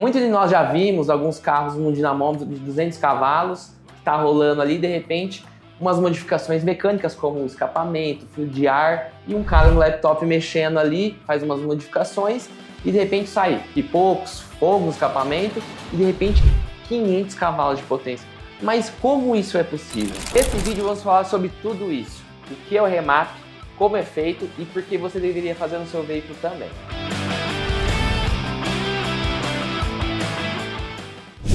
Muitos de nós já vimos alguns carros no dinamômetro de 200 cavalos, que está rolando ali, de repente, umas modificações mecânicas como escapamento, fio de ar, e um cara no laptop mexendo ali, faz umas modificações, e de repente sai pipocos, fogo no escapamento, e de repente 500 cavalos de potência. Mas como isso é possível? Nesse vídeo vamos falar sobre tudo isso. O que é o remap, como é feito e por que você deveria fazer no seu veículo também.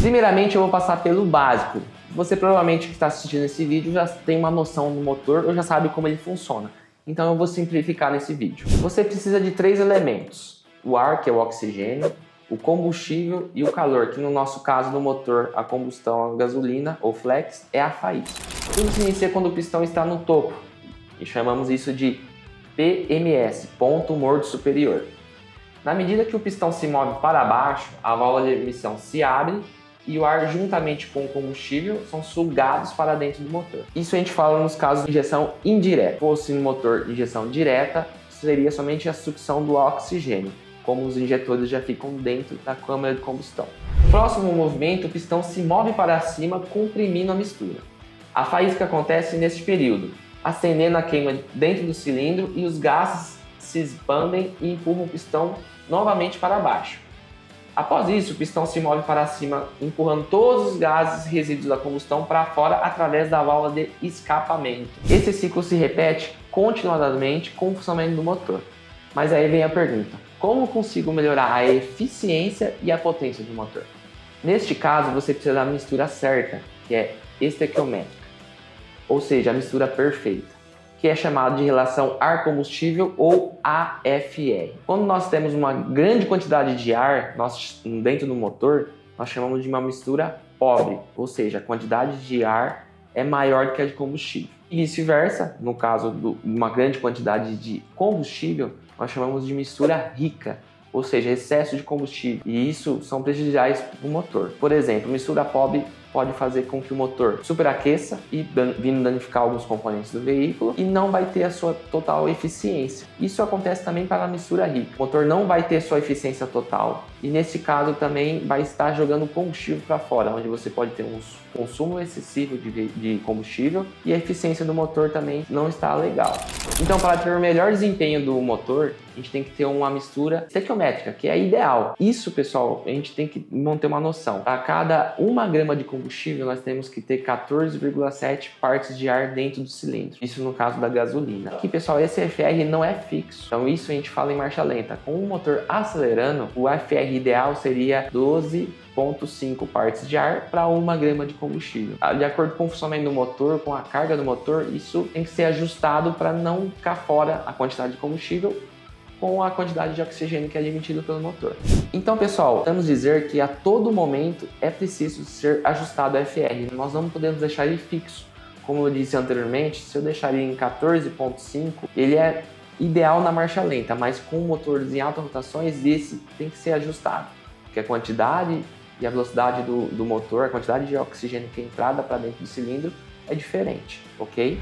Primeiramente eu vou passar pelo básico. Você provavelmente que está assistindo esse vídeo já tem uma noção do motor ou já sabe como ele funciona. Então eu vou simplificar nesse vídeo. Você precisa de 3 elementos. O ar, que é o oxigênio, o combustível e o calor, que no nosso caso no motor a combustão a gasolina ou flex é a faísca. Tudo se inicia quando o pistão está no topo e chamamos isso de PMS, ponto morto superior. Na medida que o pistão se move para baixo, a válvula de emissão se abre e o ar juntamente com o combustível são sugados para dentro do motor. Isso a gente fala nos casos de injeção indireta. Se fosse no motor de injeção direta, seria somente a sucção do oxigênio, como os injetores já ficam dentro da câmara de combustão. No próximo movimento, o pistão se move para cima, comprimindo a mistura. A faísca acontece neste período, acendendo a queima dentro do cilindro e os gases se expandem e empurram o pistão novamente para baixo. Após isso, o pistão se move para cima, empurrando todos os gases resíduos da combustão para fora através da válvula de escapamento. Esse ciclo se repete continuadamente com o funcionamento do motor. Mas aí vem a pergunta: como consigo melhorar a eficiência e a potência do motor? Neste caso, você precisa da mistura certa, que é estequiométrica, ou seja, a mistura perfeita, que é chamada de relação ar-combustível ou AFR. Quando nós temos uma grande quantidade de ar dentro do motor, nós chamamos de uma mistura pobre, ou seja, a quantidade de ar é maior do que a de combustível. E vice-versa, no caso de uma grande quantidade de combustível, nós chamamos de mistura rica, ou seja, excesso de combustível. E isso são prejudiciais para o motor. Por exemplo, mistura pobre pode fazer com que o motor superaqueça e vindo danificar alguns componentes do veículo e não vai ter a sua total eficiência. Isso acontece também para a mistura rica. O motor não vai ter sua eficiência total e nesse caso também vai estar jogando combustível para fora, onde você pode ter um consumo excessivo de combustível e a eficiência do motor também não está legal. Então, para ter o melhor desempenho do motor, a gente tem que ter uma mistura estequiométrica, que é ideal. Isso, pessoal, a gente tem que ter uma noção. A cada 1 grama de combustível, nós temos que ter 14,7 partes de ar dentro do cilindro. Isso no caso da gasolina. Aqui, pessoal, esse FR não é fixo. Então, isso a gente fala em marcha lenta. Com o motor acelerando, o FR ideal seria 12,5 partes de ar para 1 grama de combustível. De acordo com o funcionamento do motor, com a carga do motor, isso tem que ser ajustado para não ficar fora a quantidade de combustível com a quantidade de oxigênio que é admitido pelo motor. Então, pessoal, vamos dizer que a todo momento é preciso ser ajustado o FR. Nós não podemos deixar ele fixo. Como eu disse anteriormente, se eu deixar ele em 14,5, ele é ideal na marcha lenta, mas com motores em altas rotações, esse tem que ser ajustado, porque a quantidade e a velocidade do motor, a quantidade de oxigênio que é entrada para dentro do cilindro é diferente, ok?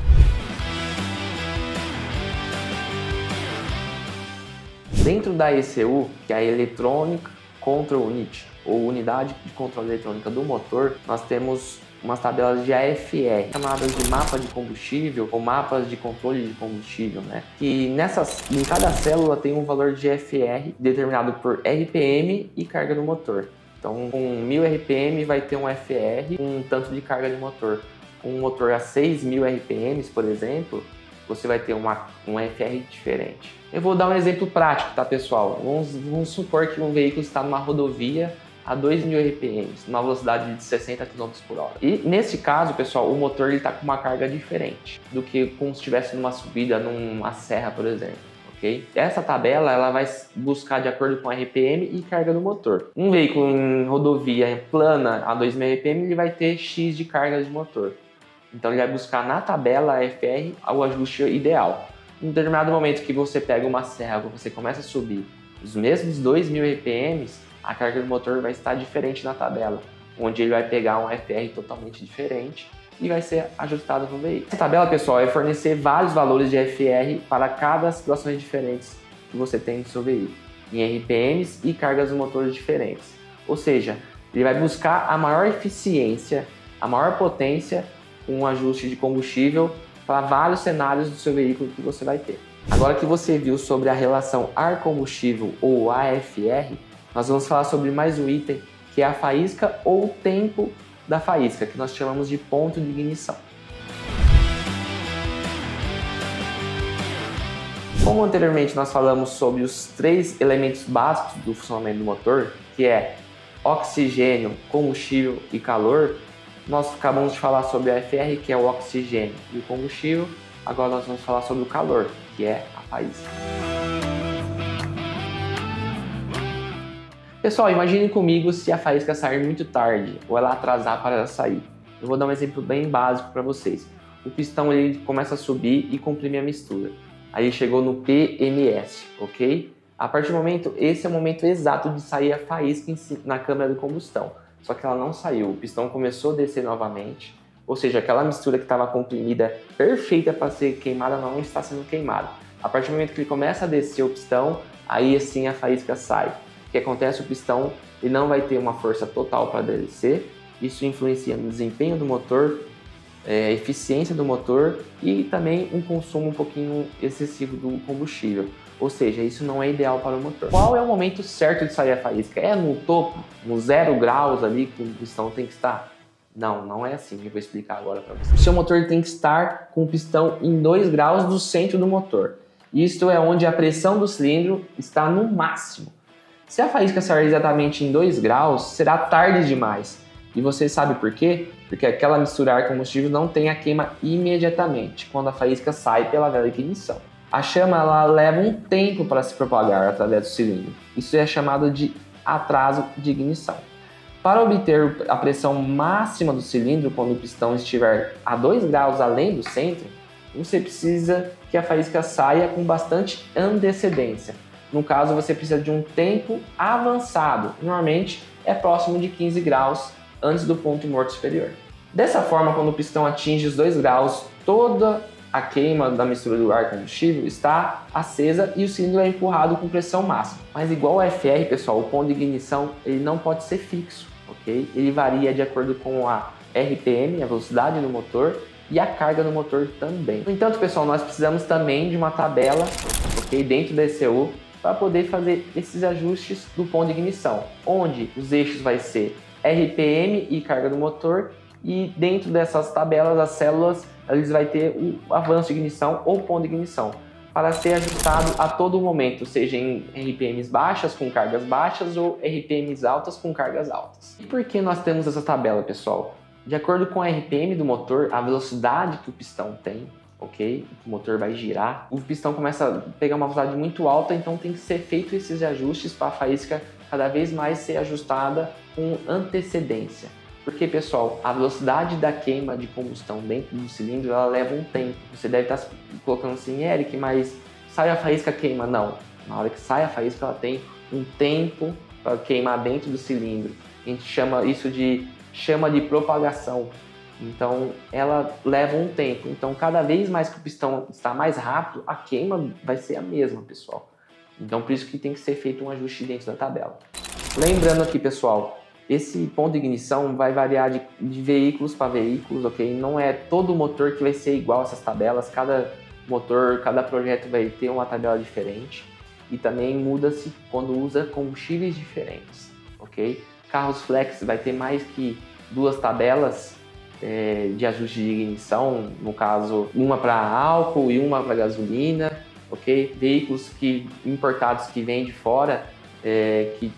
Dentro da ECU, que é a Electronic Control Unit, ou Unidade de Controle Eletrônica do Motor, nós temos umas tabelas de AFR, chamadas de mapa de combustível ou mapas de controle de combustível, né? Que em cada célula tem um valor de FR determinado por RPM e carga do motor. Então, com 1000 RPM vai ter um FR com um tanto de carga de motor. Com um motor a 6000 RPM, por exemplo, você vai ter um FR diferente. Eu vou dar um exemplo prático, tá, pessoal? Vamos supor que um veículo está numa rodovia a 2000 RPM, numa velocidade de 60 km por hora. E nesse caso, pessoal, o motor está com uma carga diferente do que como se estivesse numa subida, numa serra, por exemplo. Okay? Essa tabela ela vai buscar de acordo com a RPM e carga do motor. Um veículo em rodovia plana a 2000 RPM ele vai ter X de carga de motor. Então ele vai buscar na tabela FR o ajuste ideal. Em determinado momento que você pega uma serra, você começa a subir os mesmos 2000 RPMs, a carga do motor vai estar diferente na tabela, onde ele vai pegar um FR totalmente diferente e vai ser ajustado no veículo. Essa tabela, pessoal, vai fornecer vários valores de FR para cada situações diferentes que você tem no seu veículo, em RPMs e cargas do motor diferentes. Ou seja, ele vai buscar a maior eficiência, a maior potência com um ajuste de combustível para vários cenários do seu veículo que você vai ter. Agora que você viu sobre a relação ar-combustível ou AFR, nós vamos falar sobre mais um item, que é a faísca ou tempo da faísca, que nós chamamos de ponto de ignição. Como anteriormente nós falamos sobre os 3 elementos básicos do funcionamento do motor, que é oxigênio, combustível e calor, nós acabamos de falar sobre a AFR, que é o oxigênio e o combustível. Agora nós vamos falar sobre o calor, que é a faísca. Pessoal, imagine comigo se a faísca sair muito tarde ou ela atrasar para sair. Eu vou dar um exemplo bem básico para vocês. O pistão ele começa a subir e comprimir a mistura. Aí chegou no PMS, ok? A partir do momento, esse é o momento exato de sair a faísca na câmara de combustão. Só que ela não saiu, o pistão começou a descer novamente. Ou seja, aquela mistura que estava comprimida, perfeita para ser queimada, não está sendo queimada. A partir do momento que ele começa a descer o pistão, aí assim a faísca sai. O que acontece? O pistão ele não vai ter uma força total para descer, isso influencia no desempenho do motor, eficiência do motor e também um consumo um pouquinho excessivo do combustível. Ou seja, isso não é ideal para o motor. Qual é o momento certo de sair a faísca? É no topo, no 0 graus ali que o pistão tem que estar? Não, não é assim, eu vou explicar agora para você. O seu motor tem que estar com o pistão em 2 graus do centro do motor. Isto é onde a pressão do cilindro está no máximo. Se a faísca sair exatamente em 2 graus, será tarde demais. E você sabe por quê? Porque aquela mistura ar-combustível não tem a queima imediatamente, quando a faísca sai pela vela de ignição. A chama ela leva um tempo para se propagar através do cilindro. Isso é chamado de atraso de ignição. Para obter a pressão máxima do cilindro, quando o pistão estiver a 2 graus além do centro, você precisa que a faísca saia com bastante antecedência. No caso, você precisa de um tempo avançado, normalmente é próximo de 15 graus antes do ponto morto superior. Dessa forma, quando o pistão atinge os 2 graus, toda a queima da mistura do ar combustível está acesa e o cilindro é empurrado com pressão máxima. Mas igual ao FR, pessoal, o ponto de ignição ele não pode ser fixo, ok? Ele varia de acordo com a RPM, a velocidade do motor, e a carga do motor também. No entanto, pessoal, nós precisamos também de uma tabela, ok, dentro da ECU, para poder fazer esses ajustes do ponto de ignição, onde os eixos vai ser RPM e carga do motor, e dentro dessas tabelas, as células, eles vai ter o avanço de ignição ou ponto de ignição, para ser ajustado a todo momento, seja em RPMs baixas com cargas baixas ou RPMs altas com cargas altas. E por que nós temos essa tabela, pessoal? De acordo com a RPM do motor, a velocidade que o pistão tem, ok? O motor vai girar, o pistão começa a pegar uma velocidade muito alta, então tem que ser feito esses ajustes para a faísca cada vez mais ser ajustada com antecedência. Porque, pessoal, a velocidade da queima de combustão dentro do cilindro, ela leva um tempo. Você deve estar colocando assim, Eric, mas sai a faísca, queima? Não. Na hora que sai a faísca, ela tem um tempo para queimar dentro do cilindro. A gente chama isso de chama de propagação. Então, ela leva um tempo. Então, cada vez mais que o pistão está mais rápido, a queima vai ser a mesma, pessoal. Então, por isso que tem que ser feito um ajuste dentro da tabela. Lembrando aqui, pessoal, esse ponto de ignição vai variar de veículos para veículos, ok? Não é todo motor que vai ser igual a essas tabelas. Cada motor, cada projeto vai ter uma tabela diferente. E também muda-se quando usa combustíveis diferentes, ok? Carros flex vai ter mais que 2 tabelas de ajuste de ignição, no caso, uma para álcool e uma para gasolina, ok? Veículos importados que vêm de fora, que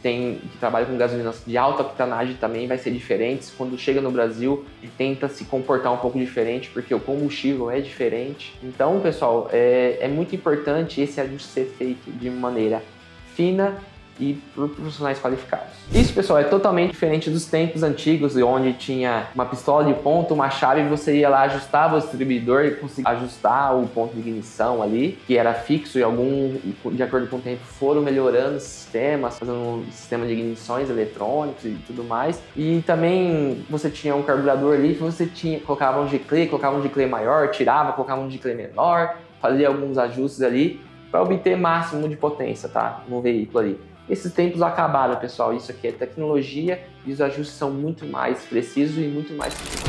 trabalham com gasolinas de alta octanagem também vai ser diferente. Quando chega no Brasil, tenta se comportar um pouco diferente, porque o combustível é diferente. Então, pessoal, é muito importante esse ajuste ser feito de maneira fina e por profissionais qualificados. Isso, pessoal, é totalmente diferente dos tempos antigos, onde tinha uma pistola de ponto, uma chave, e você ia lá, ajustava o distribuidor e conseguia ajustar o ponto de ignição ali, que era fixo, e de acordo com o tempo foram melhorando os sistemas, fazendo um sistema de ignições eletrônicos e tudo mais. E também você tinha um carburador ali, que você colocava um G-Clay maior, tirava, colocava um G-Clay menor, fazia alguns ajustes ali para obter máximo de potência, tá, no veículo ali. Esses tempos acabaram, pessoal. Isso aqui é tecnologia e os ajustes são muito mais precisos e muito mais simples.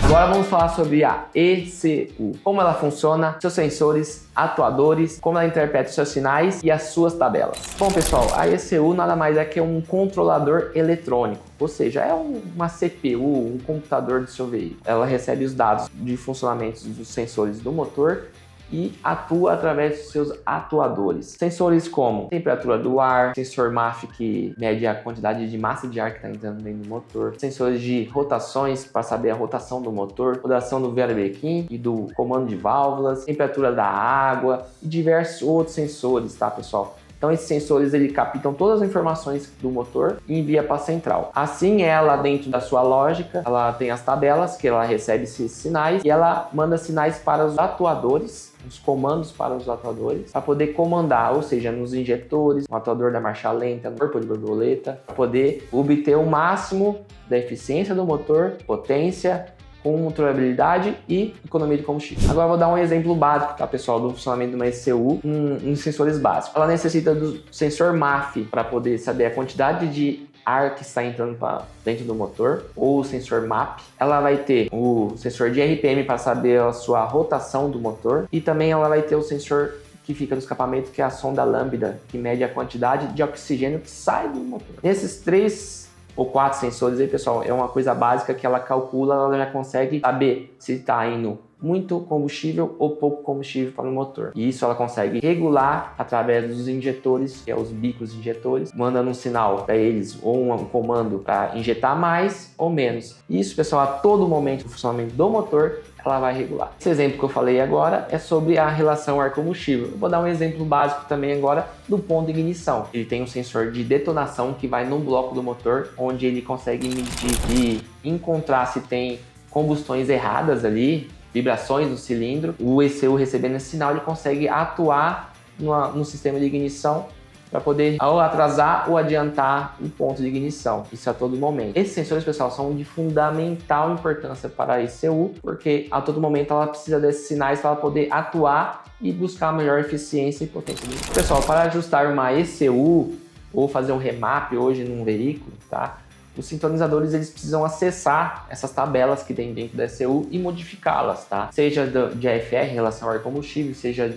Agora vamos falar sobre a ECU. Como ela funciona, seus sensores, atuadores, como ela interpreta os seus sinais e as suas tabelas. Bom, pessoal, a ECU nada mais é que um controlador eletrônico, ou seja, é uma CPU, um computador do seu veículo. Ela recebe os dados de funcionamento dos sensores do motor e atua através dos seus atuadores. Sensores como temperatura do ar, sensor MAF que mede a quantidade de massa de ar que está entrando dentro do motor, sensores de rotações para saber a rotação do motor, rotação do variabequim e do comando de válvulas, temperatura da água e diversos outros sensores, tá, pessoal? Então esses sensores captam todas as informações do motor e envia para a central. Assim ela, dentro da sua lógica, ela tem as tabelas que ela recebe esses sinais e ela manda sinais para os atuadores, os comandos para os atuadores, para poder comandar, ou seja, nos injetores, no atuador da marcha lenta, no corpo de borboleta, para poder obter o máximo da eficiência do motor, potência, controlabilidade e economia de combustível. Agora eu vou dar um exemplo básico, tá, pessoal, do funcionamento de uma ECU em sensores básicos. Ela necessita do sensor MAF para poder saber a quantidade de ar que está entrando para dentro do motor, ou o sensor MAP. Ela vai ter o sensor de RPM para saber a sua rotação do motor e também ela vai ter o sensor que fica no escapamento, que é a sonda lambda, que mede a quantidade de oxigênio que sai do motor. Nesses 3 ou 4 sensores aí, pessoal, é uma coisa básica que ela calcula, ela já consegue saber se está indo muito combustível ou pouco combustível para o motor. E isso ela consegue regular através dos injetores, que é os bicos injetores, mandando um sinal para eles ou um comando para injetar mais ou menos. Isso, pessoal, a todo momento do funcionamento do motor, ela vai regular. Esse exemplo que eu falei agora é sobre a relação ar-combustível. Eu vou dar um exemplo básico também agora do ponto de ignição. Ele tem um sensor de detonação que vai no bloco do motor, onde ele consegue medir e encontrar se tem combustões erradas ali, vibrações no cilindro. O ECU recebendo esse sinal, ele consegue atuar no sistema de ignição para poder ou atrasar ou adiantar o ponto de ignição. Isso a todo momento. Esses sensores, pessoal, são de fundamental importância para a ECU, porque a todo momento ela precisa desses sinais para poder atuar e buscar melhor eficiência e potência. Pessoal, para ajustar uma ECU ou fazer um remap hoje num veículo, tá? Os sintonizadores eles precisam acessar essas tabelas que tem dentro da ECU e modificá-las, tá? Seja de AFR, relação ao ar combustível, seja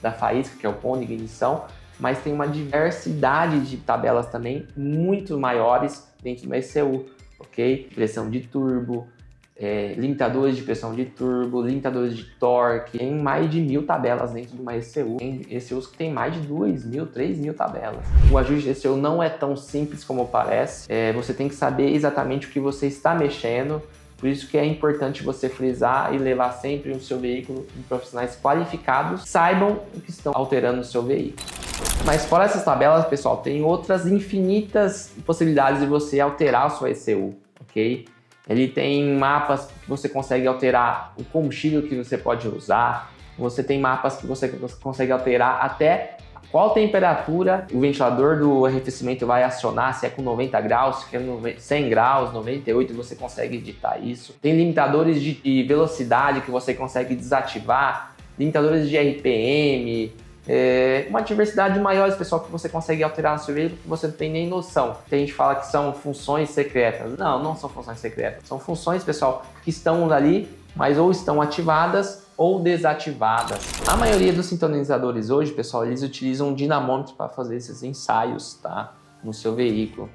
da faísca, que é o ponto de ignição, mas tem uma diversidade de tabelas também muito maiores dentro da ECU, ok? Pressão de turbo, limitadores de pressão de turbo, limitadores de torque, tem mais de 1000 tabelas dentro de uma ECU. Tem ECUs que tem mais de 2000, 3000 tabelas. O ajuste de ECU não é tão simples como parece, você tem que saber exatamente o que você está mexendo, por isso que é importante você frisar e levar sempre o seu veículo em profissionais qualificados, saibam o que estão alterando no seu veículo. Mas fora essas tabelas, pessoal, tem outras infinitas possibilidades de você alterar a sua ECU, ok? Ele tem mapas que você consegue alterar o combustível que você pode usar, você tem mapas que você consegue alterar até qual temperatura o ventilador do arrefecimento vai acionar, se é com 90 graus, se é 100 graus, 98, você consegue editar isso. Tem limitadores de velocidade que você consegue desativar, limitadores de RPM, uma diversidade maior, pessoal, que você consegue alterar no seu veículo que você não tem nem noção. Tem gente que fala que são funções secretas. Não, não são funções secretas. São funções, pessoal, que estão ali, mas ou estão ativadas ou desativadas. A maioria dos sintonizadores hoje, pessoal, eles utilizam dinamômetros para fazer esses ensaios, tá? No seu veículo.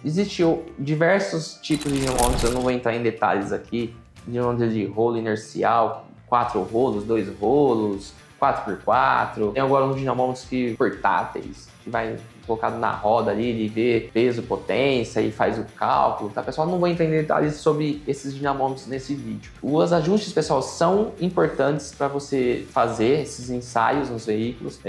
Existem diversos tipos de dinamômetros, eu não vou entrar em detalhes aqui. Dinamômetro de rolo inercial, 4 rolos, 2 rolos, 4x4. Tem agora uns dinamômetros portáteis, que vai colocado na roda ali, ele vê peso, potência e faz o cálculo, tá, pessoal? Não vou entrar em detalhes sobre esses dinamômetros nesse vídeo. Os ajustes, pessoal, são importantes para você fazer esses ensaios nos veículos.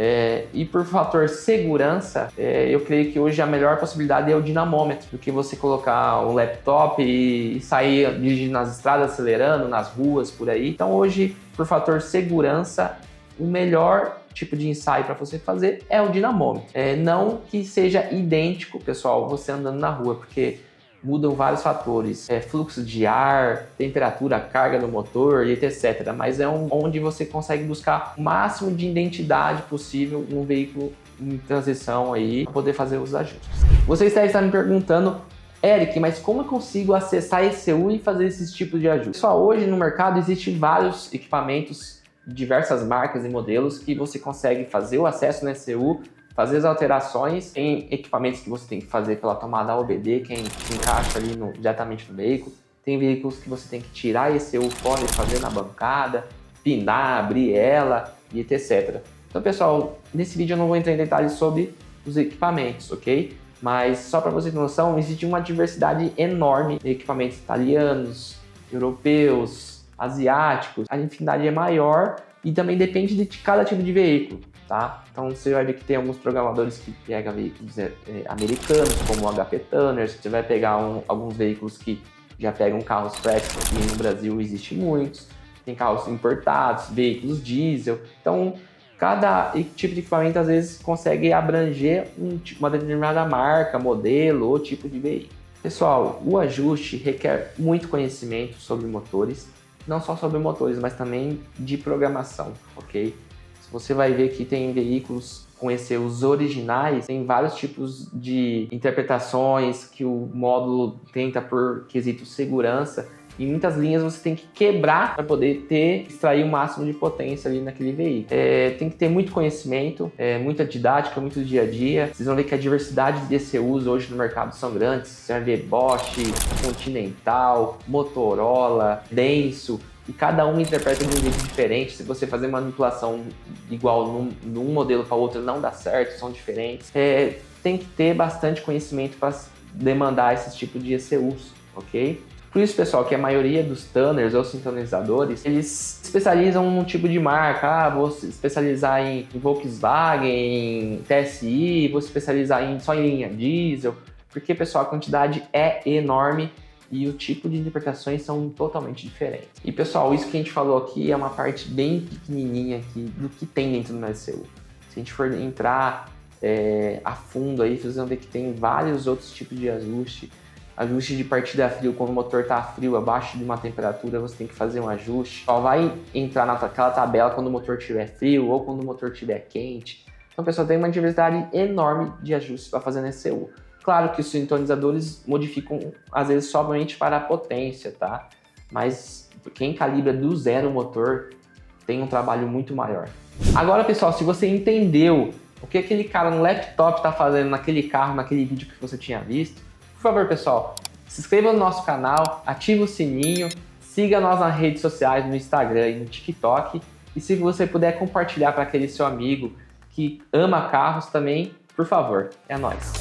E por fator segurança, eu creio que hoje a melhor possibilidade é o dinamômetro, do que você colocar um laptop e sair dirigindo nas estradas, acelerando, nas ruas, por aí. Então hoje, por fator segurança, o melhor tipo de ensaio para você fazer é o dinamômetro. Não que seja idêntico, pessoal, você andando na rua, porque mudam vários fatores, fluxo de ar, temperatura, carga do motor, etc. Mas é onde você consegue buscar o máximo de identidade possível num veículo em transição aí, para poder fazer os ajustes. Vocês devem estar me perguntando, Eric, mas como eu consigo acessar a ECU e fazer esses tipos de ajustes? Só hoje no mercado existem vários equipamentos, diversas marcas e modelos que você consegue fazer o acesso na ECU, fazer as alterações. Tem equipamentos que você tem que fazer pela tomada OBD, que encaixa ali diretamente no veículo. Tem veículos que você tem que tirar a ECU fora e fazer na bancada, pinar, abrir ela e etc. Então, pessoal, nesse vídeo eu não vou entrar em detalhes sobre os equipamentos, ok? Mas só para você ter noção, existe uma diversidade enorme de equipamentos italianos, europeus, asiáticos. A infinidade é maior e também depende de cada tipo de veículo, tá? Então você vai ver que tem alguns programadores que pegam veículos americanos, como o HP Tunners. Você vai pegar alguns veículos que já pegam carros fresh, aqui no Brasil existe muitos. Tem carros importados, veículos diesel. Então, cada tipo de equipamento às vezes consegue abranger uma determinada marca, modelo ou tipo de veículo. Pessoal, o ajuste requer muito conhecimento sobre motores, não só sobre motores, mas também de programação, ok? Você vai ver que tem veículos com ECUs originais, tem vários tipos de interpretações que o módulo tenta por quesito segurança. Em muitas linhas você tem que quebrar para poder extrair o máximo de potência ali naquele veículo. Tem que ter muito conhecimento, muita didática, muito dia a dia. Vocês vão ver que a diversidade de ECUs hoje no mercado são grandes. Você vai ver Bosch, Continental, Motorola, Denso, e cada uma interpreta de um jeito diferente. Se você fazer manipulação igual num modelo para o outro não dá certo, são diferentes. Tem que ter bastante conhecimento para demandar esses tipos de ECUs, ok? Por isso, pessoal, que a maioria dos tunners ou sintonizadores, eles se especializam num tipo de marca. Vou se especializar em Volkswagen, em TSI, vou se especializar só em linha diesel, porque, pessoal, a quantidade é enorme e o tipo de interpretações são totalmente diferentes. E, pessoal, isso que a gente falou aqui é uma parte bem pequenininha aqui do que tem dentro do ECU. Se a gente for entrar a fundo aí, vocês vão ver que tem vários outros tipos de ajuste. Ajuste de partida frio, quando o motor está frio, abaixo de uma temperatura, você tem que fazer um ajuste. Só vai entrar naquela tabela quando o motor estiver frio ou quando o motor estiver quente. Então, pessoal, tem uma diversidade enorme de ajustes para fazer no ECU. Claro que os sintonizadores modificam, às vezes, somente para a potência, tá? Mas quem calibra do zero o motor tem um trabalho muito maior. Agora, pessoal, se você entendeu o que aquele cara no laptop está fazendo naquele carro, naquele vídeo que você tinha visto, por favor, pessoal, se inscreva no nosso canal, ative o sininho, siga nós nas redes sociais, no Instagram e no TikTok. E se você puder compartilhar para aquele seu amigo que ama carros também, por favor, é nóis!